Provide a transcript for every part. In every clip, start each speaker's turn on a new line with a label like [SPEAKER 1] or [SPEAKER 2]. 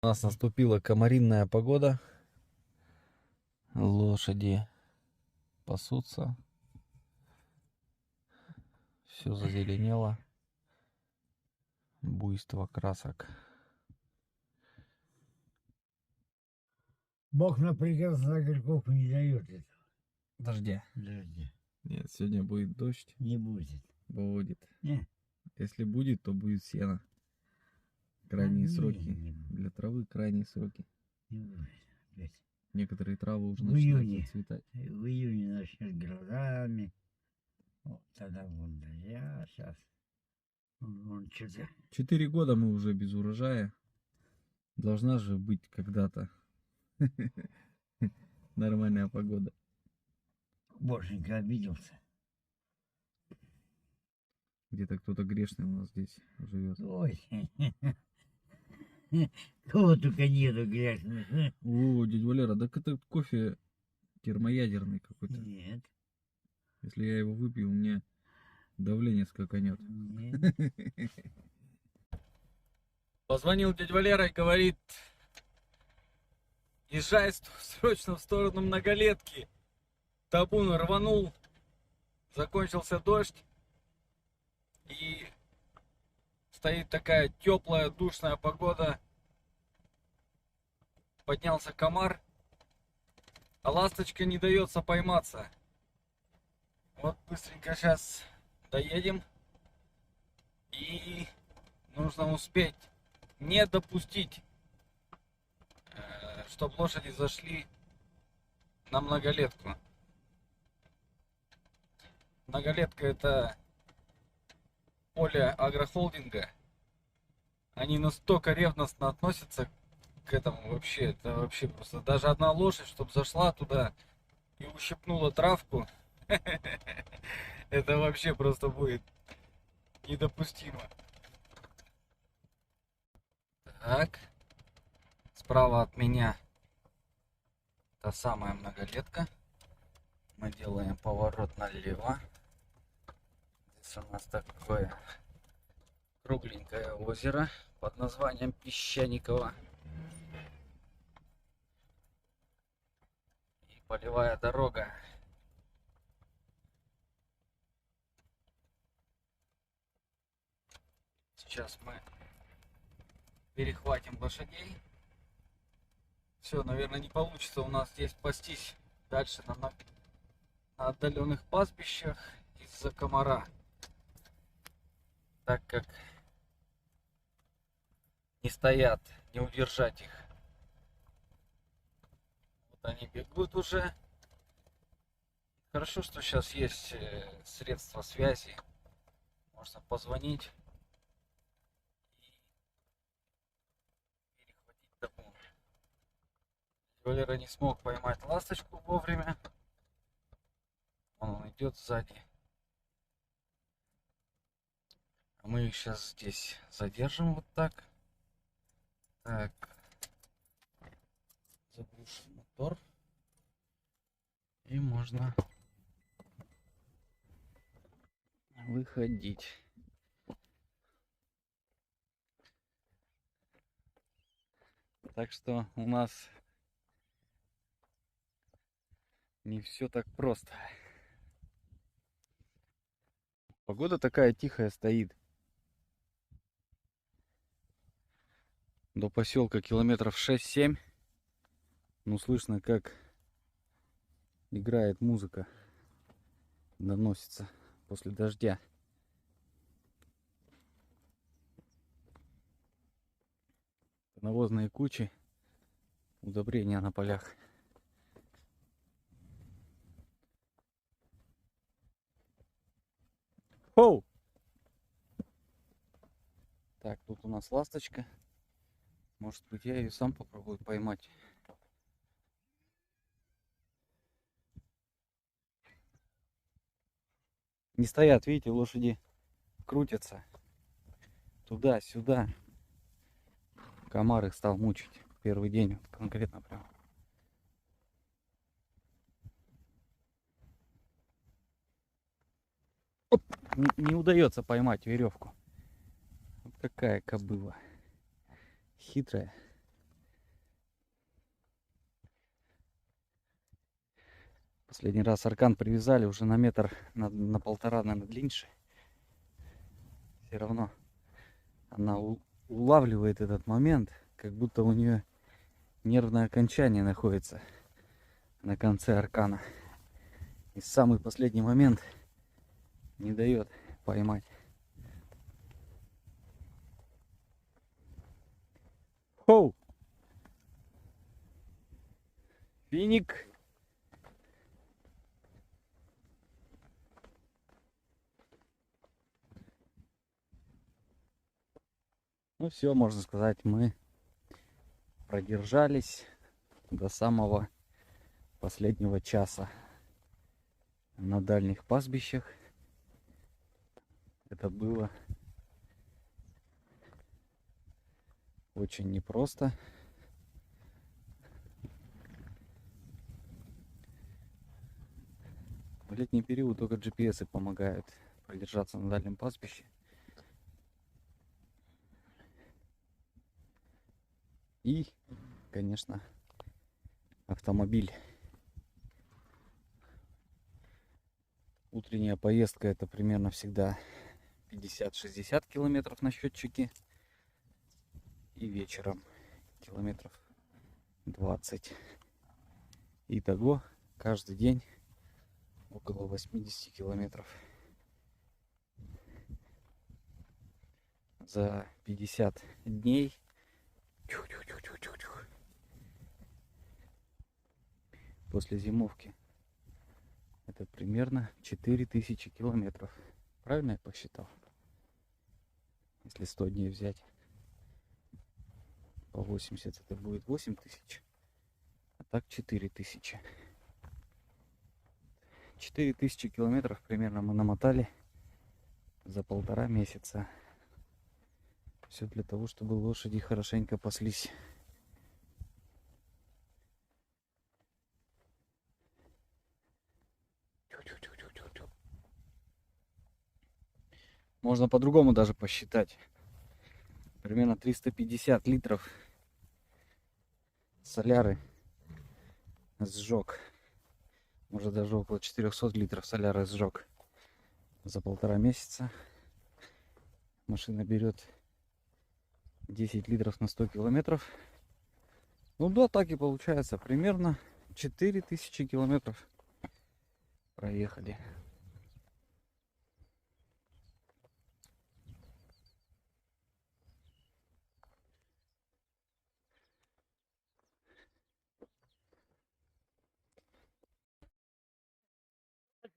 [SPEAKER 1] У нас наступила комаринная погода. Лошади пасутся. Все зазеленело. Буйство красок.
[SPEAKER 2] Бог на приказ на огорков не дает этого.
[SPEAKER 1] Дождя.
[SPEAKER 2] Дождя.
[SPEAKER 1] Нет, сегодня будет дождь.
[SPEAKER 2] Не будет.
[SPEAKER 1] Будет.
[SPEAKER 2] Не.
[SPEAKER 1] Если будет, то будет сено. Крайние
[SPEAKER 2] Не,
[SPEAKER 1] сроки.
[SPEAKER 2] не будет.
[SPEAKER 1] Для травы крайние сроки.
[SPEAKER 2] Не будет. Опять.
[SPEAKER 1] Некоторые травы уже
[SPEAKER 2] В
[SPEAKER 1] начинают
[SPEAKER 2] июне.
[SPEAKER 1] зацветать.
[SPEAKER 2] В июне начнет грозами. Вот тогда будет дождя. Сейчас. Он что-то.
[SPEAKER 1] 4 года мы уже без урожая. Должна же быть когда-то нормальная погода.
[SPEAKER 2] Боженька обиделся.
[SPEAKER 1] Где-то кто-то грешный у нас здесь живет.
[SPEAKER 2] Ой. Кого только нету грязных.
[SPEAKER 1] О, дядя Валера, так это кофе термоядерный какой-то.
[SPEAKER 2] Нет.
[SPEAKER 1] Если я его выпью, у меня давление скаканет.
[SPEAKER 2] Нет.
[SPEAKER 1] Позвонил дядя Валера и говорит: езжай срочно в сторону Многолетки. Табун рванул, закончился дождь, и стоит такая теплая, душная погода. Поднялся комар, а ласточка не дается пойматься. Вот быстренько сейчас доедем, и нужно успеть не допустить, чтобы лошади зашли на Многолетку. Многолетка — это поле агрохолдинга. Они настолько ревностно относятся к этому вообще. Это вообще просто даже одна лошадь, чтобы зашла туда и ущипнула травку, это вообще просто будет недопустимо. Так, справа от меня та самая Многолетка. Мы делаем поворот налево. Здесь у нас такое кругленькое озеро под названием Песчаниково. И полевая дорога. Сейчас мы перехватим лошадей. Все, наверное, не получится у нас здесь пастись дальше на отдаленных пастбищах из-за комара, так как не стоят, не удержать их. Вот они бегут уже. Хорошо, что сейчас есть средства связи. Можно позвонить и перехватить табун. Валера не смог поймать ласточку вовремя. Он идет сзади. А мы их сейчас здесь задержим вот так. Так. Заглушим мотор. И можно выходить. Так что у нас не все так просто. Погода такая тихая стоит. До поселка километров 6-7. Ну, слышно, как играет музыка. Доносится после дождя. Навозные кучи, удобрения на полях. Оу! Так, тут у нас ласточка. Может быть, я ее сам попробую поймать. Не стоят, видите, лошади крутятся туда-сюда. Комар их стал мучить. Первый день вот, конкретно прям. Оп! Не удается поймать веревку. Вот какая кобыла. Хитрая. Последний раз аркан привязали уже на метр, на полтора, наверное, длиннее. Все равно она улавливает этот момент, как будто у нее нервное окончание находится на конце аркана. И самый последний момент не дает поймать. Хоу! Финик! Ну все, можно сказать, мы продержались до самого последнего часа на дальних пастбищах. Это было очень непросто. В летний период только GPS помогают продержаться на дальнем пастбище. И, конечно, автомобиль. Утренняя поездка — это примерно всегда 50-60 километров на счетчике. И вечером километров 20. Итого каждый день около 80 километров. За 50 дней после зимовки это примерно 4000 километров. Правильно я посчитал? Если 100 дней взять по 80, это будет 8000, а так 4000. 4000 километров примерно мы намотали за 1,5 месяца. Все для того, чтобы лошади хорошенько паслись. Можно по-другому даже посчитать. Примерно 350 литров соляры сжег. Может даже около 400 литров соляры сжег за 1,5 месяца. Машина берет 10 литров на 100 километров. Ну да, так и получается. Примерно 4000 километров проехали.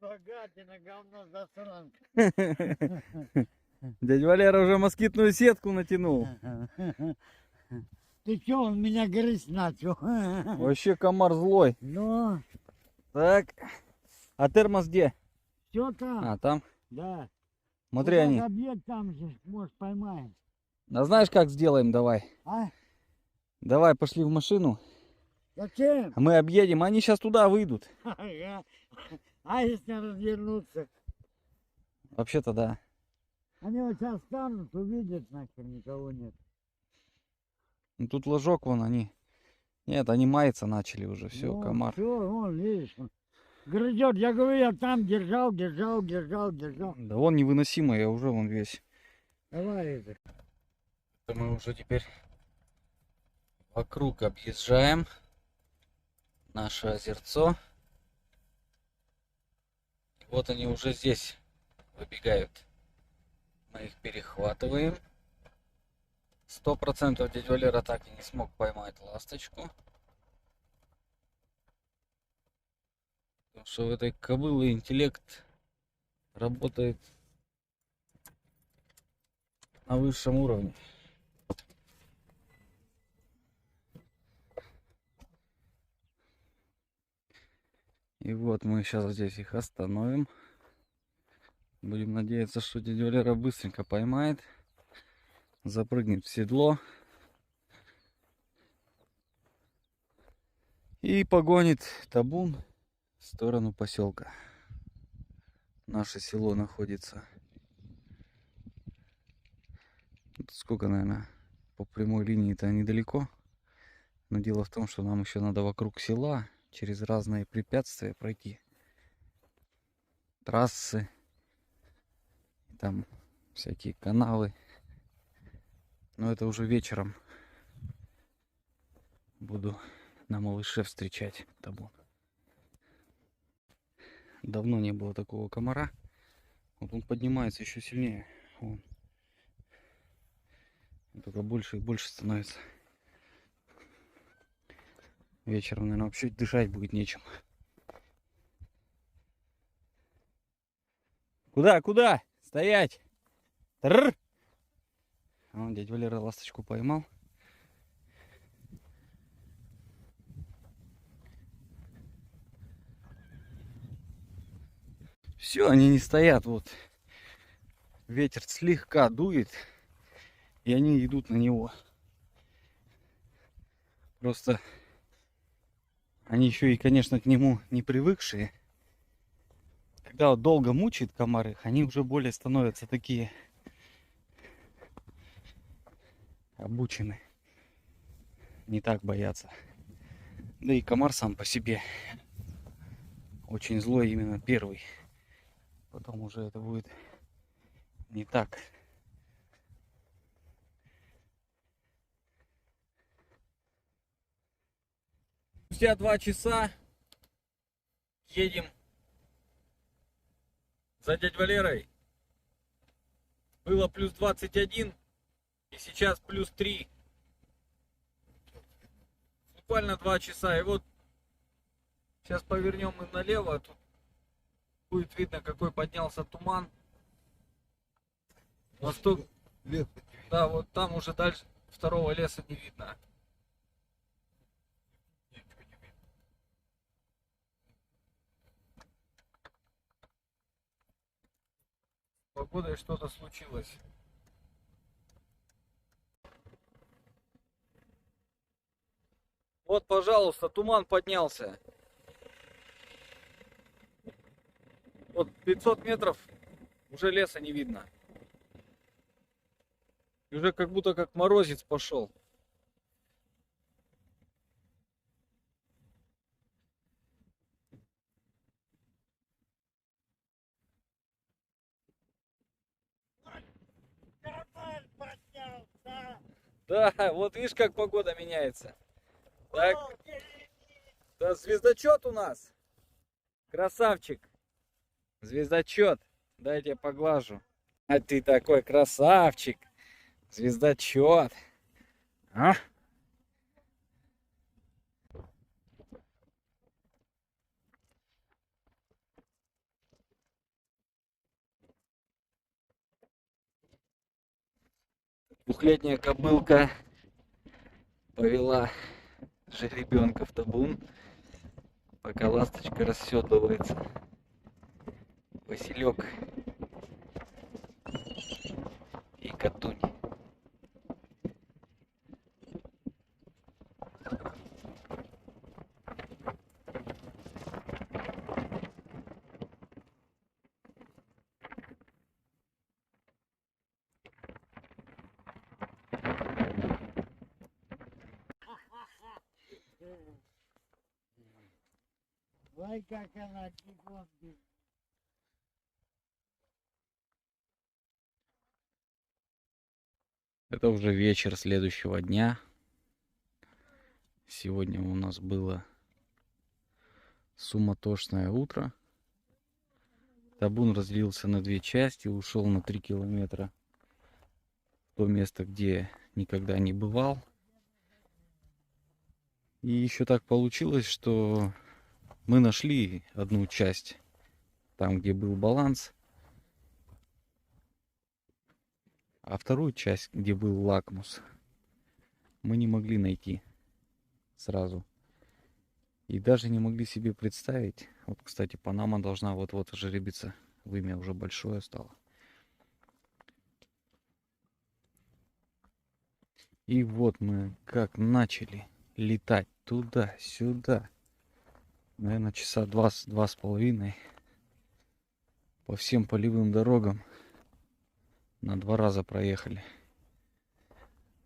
[SPEAKER 2] Богатина, говно засранка.
[SPEAKER 1] Дядя Валера уже москитную сетку натянул.
[SPEAKER 2] Ты чё, он меня грызть начал?
[SPEAKER 1] Вообще комар злой.
[SPEAKER 2] Ну,
[SPEAKER 1] Так. А термос где?
[SPEAKER 2] все там,
[SPEAKER 1] А, там.
[SPEAKER 2] да.
[SPEAKER 1] Смотри,
[SPEAKER 2] Вот
[SPEAKER 1] они.
[SPEAKER 2] этот объект там же, может, поймаем.
[SPEAKER 1] А знаешь, как сделаем? Давай.
[SPEAKER 2] А?
[SPEAKER 1] Давай, пошли в машину.
[SPEAKER 2] Зачем?
[SPEAKER 1] А мы объедем. Они сейчас туда выйдут.
[SPEAKER 2] Ага. А если развернуться?
[SPEAKER 1] Вообще-то да.
[SPEAKER 2] Они вот сейчас станут, увидят, нахер никого нет.
[SPEAKER 1] Ну, тут ложок вон они. Нет, они маяться начали уже. Все,
[SPEAKER 2] Ну,
[SPEAKER 1] комар.
[SPEAKER 2] Все, вон, видишь. Он грызет. Я говорю, я там держал.
[SPEAKER 1] Да он невыносимый, я уже вон весь.
[SPEAKER 2] Давай это.
[SPEAKER 1] Это мы уже теперь вокруг объезжаем наше озерцо. Вот они уже здесь выбегают. Мы их перехватываем. 100% дядя Валера так и не смог поймать ласточку. Потому что в этой кобыле интеллект работает на высшем уровне. И вот мы сейчас здесь их остановим. Будем надеяться, что дядя Валера быстренько поймает. Запрыгнет в седло. И погонит табун в сторону поселка. Наше село находится. Тут сколько, наверное, по прямой линии-то недалеко. Но дело в том, что нам еще надо вокруг села через разные препятствия пройти.
[SPEAKER 3] трассы, там всякие каналы. Но это уже вечером буду на малыше встречать табун. Давно не было такого комара. Вот он поднимается еще сильнее. Вон. Только больше и больше становится. Вечером, наверное, вообще дышать будет нечем. Куда? Куда? Стоять! Тррр! Вон дядя Валера ласточку поймал. Все, они не стоят. Вот ветер слегка дует, и они идут на него. Просто они еще и, конечно, к нему не привыкшие. Когда вот долго мучает комар их, они уже более становятся такие обучены. Не так боятся. Да и комар сам по себе очень злой именно первый. Потом уже это будет не так.
[SPEAKER 1] Спустя 2 часа едем за дядь Валерой. Было плюс 21, и сейчас плюс 3. Буквально 2 часа. И вот сейчас повернем мы налево. Тут будет видно, какой поднялся туман. Восток. Да, вот там уже дальше второго леса не видно. С погодой что-то случилось. Вот, пожалуйста, туман поднялся. Вот 500 метров уже леса не видно. И уже как будто как морозец пошел. Да, вот видишь, как погода меняется. Так, да, звездочет у нас. Красавчик. Звездочет. Дай я тебя поглажу. А ты такой красавчик. Звездочет. А? Двухлетняя кобылка повела жеребенка в табун, пока ласточка расседлывается. Василек и Катунь.
[SPEAKER 2] Ой, как она бегом бежит.
[SPEAKER 3] Это уже вечер следующего дня. Сегодня у нас было суматошное утро. Табун разделился на 2 части, ушел на 3 километра в то место, где никогда не бывал. И еще так получилось, что мы нашли одну часть, там, где был баланс, а вторую часть, где был лакмус, мы не могли найти сразу. И даже не могли себе представить. Вот, кстати, Панама должна вот-вот жеребиться. Вымя уже большое стало. И вот мы как начали летать туда-сюда. Наверное, часа 2-2,5 по всем полевым дорогам. На 2 раза проехали.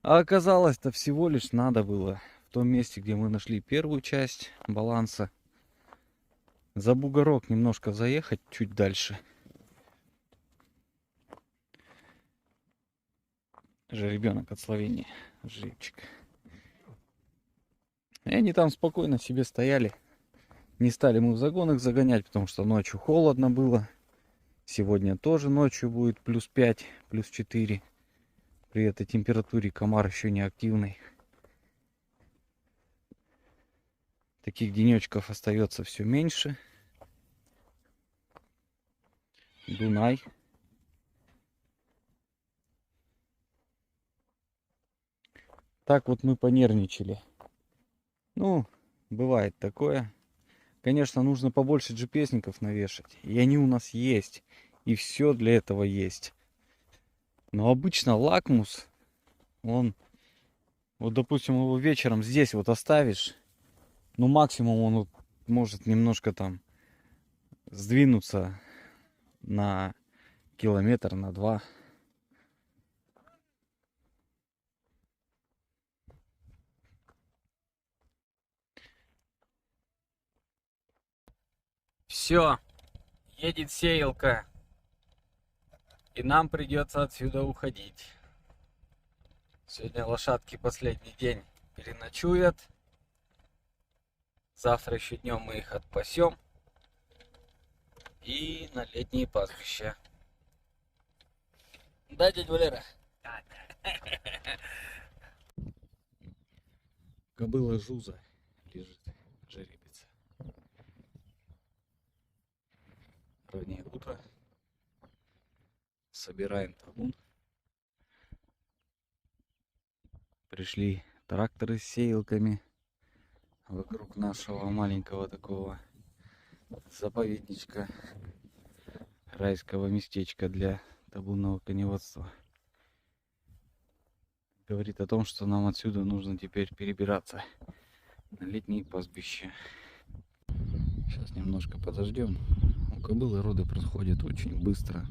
[SPEAKER 3] А оказалось-то всего лишь надо было в том месте, где мы нашли первую часть баланса, За бугорок немножко заехать, чуть дальше. Жеребенок от Словении. Жеребчик. И они там спокойно себе стояли. Не стали мы в загон их загонять, потому что ночью холодно было. Сегодня тоже ночью будет плюс 5, плюс 4. При этой температуре комар еще не активный. Таких денечков остается все меньше. Дунай. Так вот мы понервничали. Ну, бывает такое. Конечно, нужно побольше GPS-ников навешать. И они у нас есть. И все для этого есть. Но обычно лакмус, он, вот допустим, его вечером здесь вот оставишь, ну максимум он вот может немножко там сдвинуться на километр, на 2. Все, едет сеялка. И нам придется отсюда уходить. Сегодня лошадки последний день переночуют. Завтра еще днем мы их отпасем. И на летние пастбища. Да, дядя Валера? Кобыла Жуза лежит, жеребец. Раннее утро. Собираем табун. Пришли тракторы с сеялками вокруг нашего маленького такого заповедничка, райского местечка для табунного коневодства. Говорит о том, что нам отсюда нужно теперь перебираться на летние пастбища. Сейчас немножко подождем. У кобылы роды происходят очень быстро.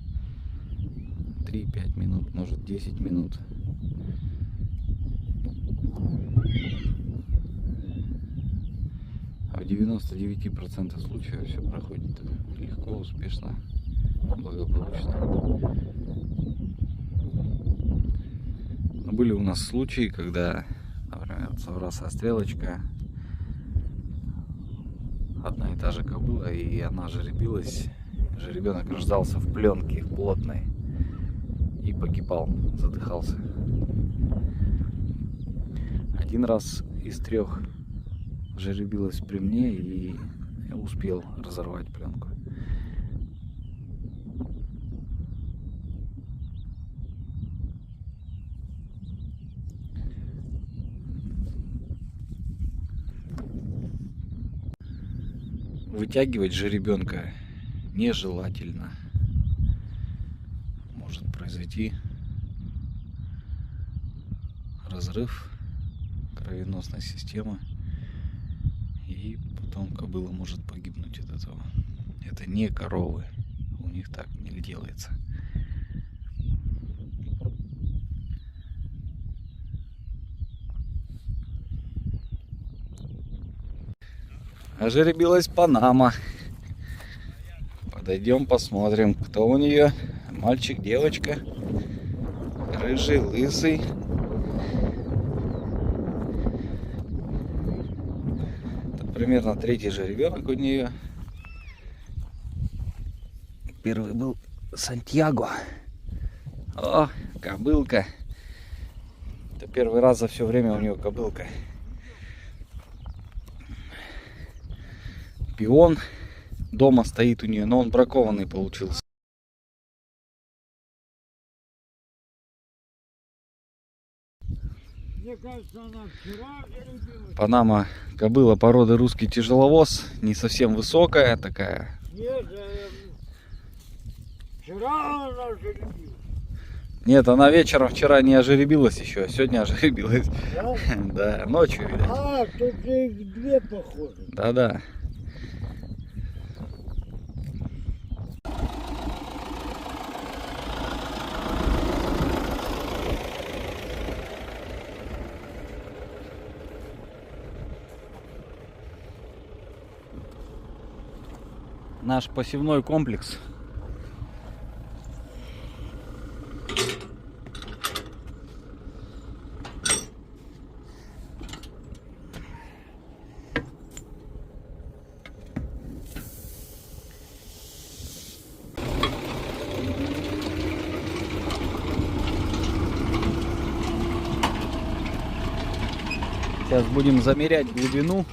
[SPEAKER 3] 3-5 минут, может 10 минут. А в 99% случаев все проходит легко, успешно, благополучно. Но были у нас случаи, когда, например, соврасая стрелочка, одна и та же кобыла, и она жеребилась, жеребенок рождался в пленке плотной и погибал, задыхался. Один раз из 3 жеребилась при мне и успел разорвать пленку. Вытягивать жеребенка нежелательно. Может произойти разрыв кровеносной системы, и потом кобыла может погибнуть от этого. Это не коровы, у них так не делается. А жеребилась Панама. Подойдем, посмотрим, кто у нее. Мальчик, девочка. Рыжий, лысый. Это примерно 3-й жеребенок у нее. Первый был Сантьяго. О, кобылка. Это первый раз за все время у нее кобылка. Пион дома стоит у нее, но он бракованный получился.
[SPEAKER 2] Мне кажется, она вчера жеребилась.
[SPEAKER 3] Панама кобыла породы русский тяжеловоз, не совсем высокая такая.
[SPEAKER 2] Нет, вчера она жеребилась.
[SPEAKER 3] Нет, она вечером вчера не ожеребилась еще, а сегодня ожеребилась.
[SPEAKER 2] Да?
[SPEAKER 3] Да, ночью, видать.
[SPEAKER 2] А, тут же их 2 похоже.
[SPEAKER 3] Да-да. наш посевной комплекс. Сейчас будем замерять глубину.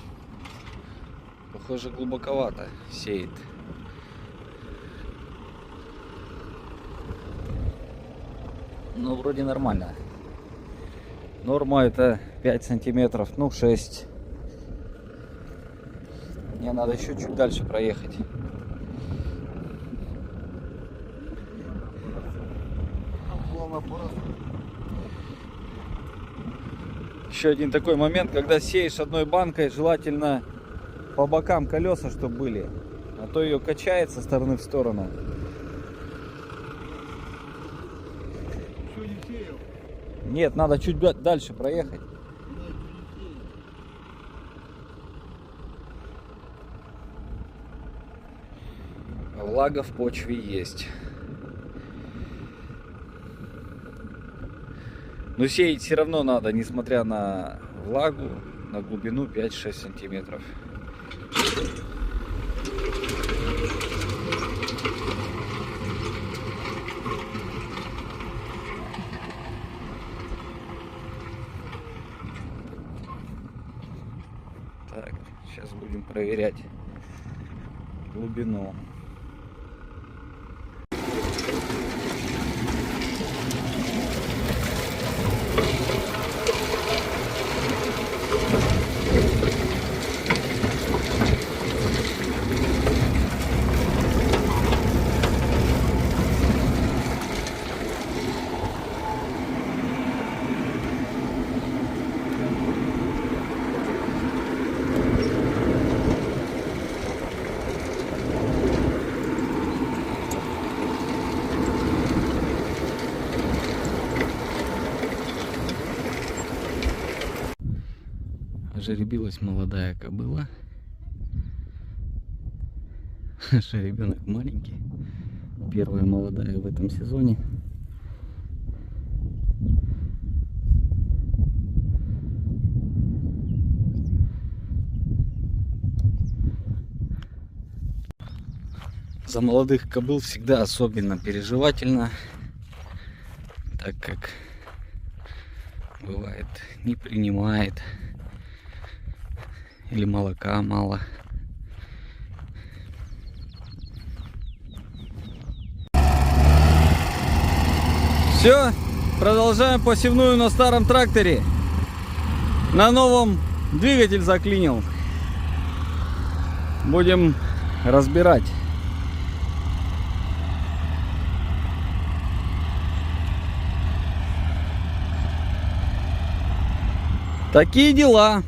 [SPEAKER 3] Похоже, глубоковато сеет. Ну, вроде нормально. Норма это 5 сантиметров, ну 6. Мне надо еще чуть дальше проехать. Еще один такой момент, когда сеешь одной банкой, желательно по бокам колеса, чтобы были, а то ее качает со стороны в сторону.
[SPEAKER 2] Еще не сеял?
[SPEAKER 3] Нет, надо чуть дальше проехать. Влага в почве есть. Но сеять все равно надо, несмотря на влагу, на глубину 5-6 сантиметров. Так, сейчас будем проверять глубину. Жеребилась молодая кобыла. Жеребенок маленький. Первая молодая в этом сезоне. За молодых кобыл всегда особенно переживательно, так как бывает не принимает или молока мало. Все, продолжаем посевную на старом тракторе. На новом двигатель заклинил. Будем разбирать. Такие дела.